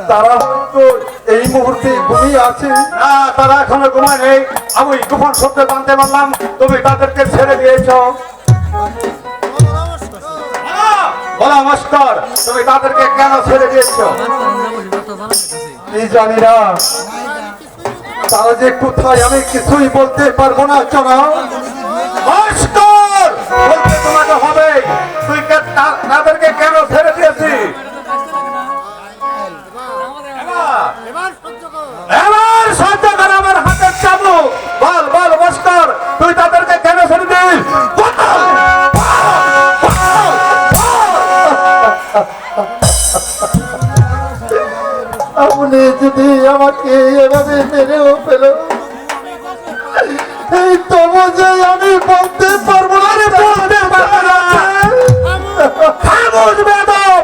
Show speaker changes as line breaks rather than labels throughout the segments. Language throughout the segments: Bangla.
তারা হয়তো এই মুহূর্তে ঘুমিয়ে আছে।
না, তারা এখনো ঘুমায় নেই। আমি গোপন সূত্রে জানতে পারলাম তুমি তাদেরকে ছেড়ে দিয়েছ। বলা নমস্কার, তুমি তাদেরকে কেন ছেড়ে দিয়েছ?
এই জানি না, তারা যে কোথায় আমি কিছুই বলতে পারবো না। জনাব
নমস্কার বলতে তোমাকে হবে। তুই তাদেরকে কেন ছেড়ে দিয়েছি? এবার সহ্য করে আমার হাতের চাবুক। বল বল নমস্কার, তুই তাদেরকে কেন ছেড়ে দিস?
আপনি যদি আমাকে এভাবে মেরেও ফেল, এই তবু যে আমি বলতে পারবো না।
বলতে পারবে না। খামোশ বেয়াদব।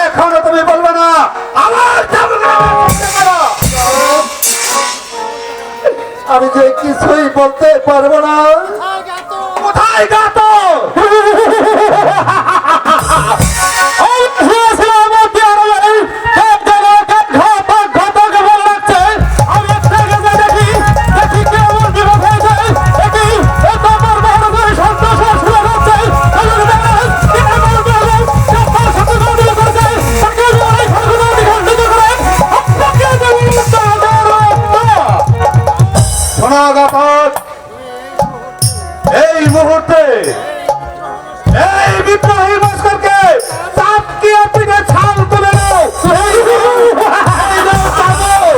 এখনো তুমি বলবে না? আমার চাবুক বলতে পারো।
আমি যে কিছুই বলতে পারবো না।
কোথায় গাত? এই মুহূর্তে এই বিদ্রোহী ভাস্করকে চাপকিয়ে পিঠে ছাল তুলে দাও। এই নাও চাবুক।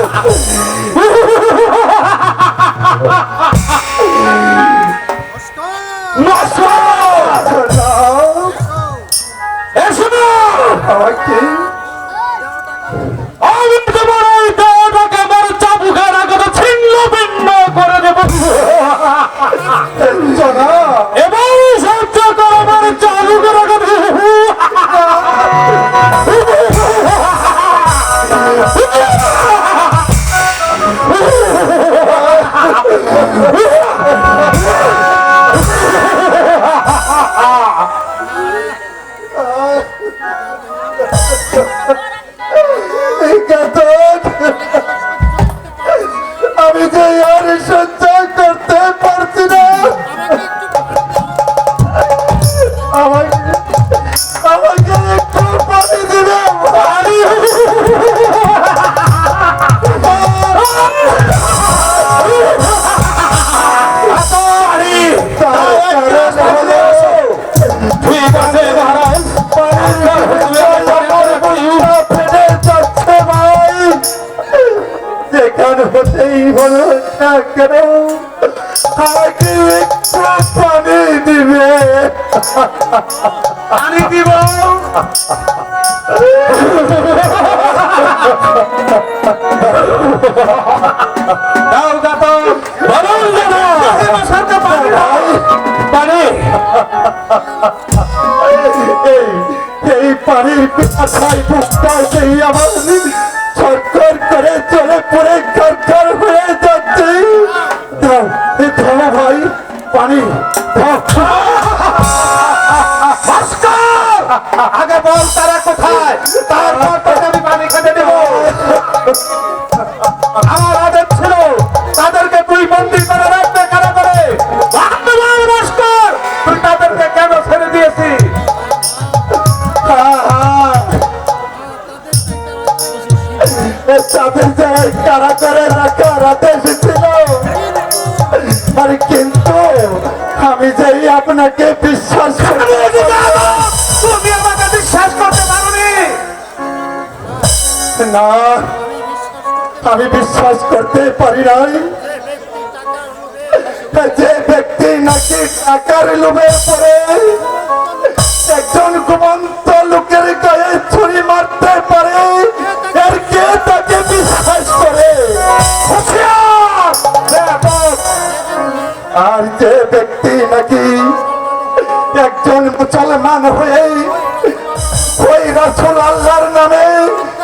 এসো
আমাকে
আমি তোমার এই দেহটাকে আমার চাবুকের আগে ছিন্ন ভিন্ন করে দেব।
জনাব
এবং সহ্য করো আমার চাবুকের আগে।
আমি যে আর সহ্য করতে পারছি না। আমাকে আমাকে একটু পানি দিবে।
ঠিক আছে মহারাজ,
যেখানে হতেই হলো না কেন, আমাকে একটু পানি দিবে।
পানি দিব। দাও গাত। বলুন দাদা, পানি।
এই পানির পিপাসায় বুকটাই আমার সরকার করে চলে পড়ে কারখার হয়ে যাচ্ছে। ভাই পানি
আগে বল তারা কোথায়, তারপর তোকে আমি পানি খেতে দেব। আমার আদেশ ছিল তাদেরকে তুই বন্দী করে রাখতে কারাগারে। নমস্কার, তুই তাদেরকে কেন ছেড়ে দিয়েছিস?
তাদের জায়গায় কারাগারে রাখার আদেশ ছিল, আর কিন্তু আমি যেই আপনাকে বিশ্বাস করি।
তুমি আমাকে বিশ্বাস করতে পারোনি।
না, আমি বিশ্বাস করতে পারি নাই। যে ব্যক্তি নাকি টাকার লোভে পড়ে একজন ঘুমন্ত লোকের গায়ে ছুরি মারতে পারে, এর কে তাকে বিশ্বাস করে? আর যে ব্যক্তি নাকি একজন মুসলমান হয়ে ওই রাসূল আল্লাহর নামে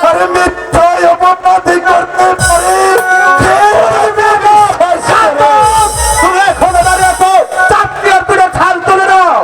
আর মিথ্যায় অপবাদী করতে পারে,
তুমি এখন দাঁড়িয়ে তো চাপটিয়ে পিঠে ছাল তুলে দাও।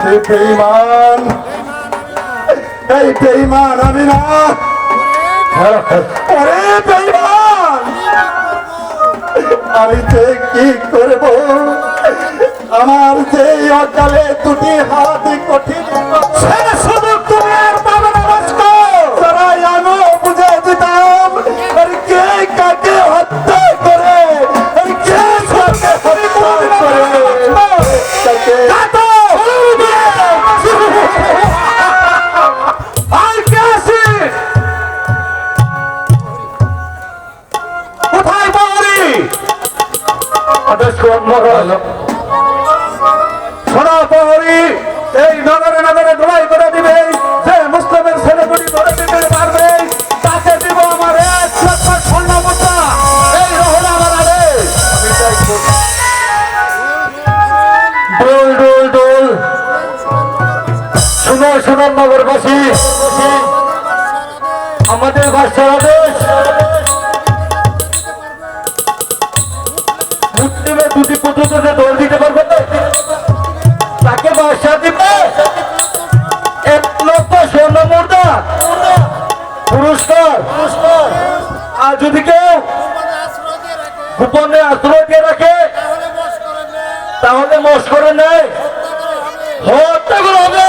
এই বেঈমান, এই বেঈমান আমি না। আরে বেঈমান, আমি যে কি করব? আমার যে অকালে দুটি হাত কঠিন
ছেলে শুধু তুমি আর পাবে না ভাস্কর।
তারাই আমি বুঝে দিতাম আর কে কাকে হত্যা করে, আর কে কাকে হত্যা করে, তাকে
কাটো! আর কে আছিস? কোথায় বাড়ি? শোনো প্রহরী, এই নগরে নগরে ধোলাই করে দিবে, যে মুসলিমের ছেলেগুলি ধরে দিতে পারবে তাকে দিব আমার 1 লক্ষ স্বর্ণ মুদ্রা। এই রহল আমার আদেশ।
ডোল ডোল ডোল, শুনো শুনো নগরবাসী, আমাদের বাদশার আদেশ, মুসলিমের দুটি পুত্রকে দৌড় দিতে পারবে না, তাকে বাদশা দিবে 1 লক্ষ স্বর্ণ মুদ্রা পুরস্কার। আর যদি কেউ গোপনে আশ্রয় দিয়ে রাখে তাহলে মস্করে নেয়, হত্যা করা হবে।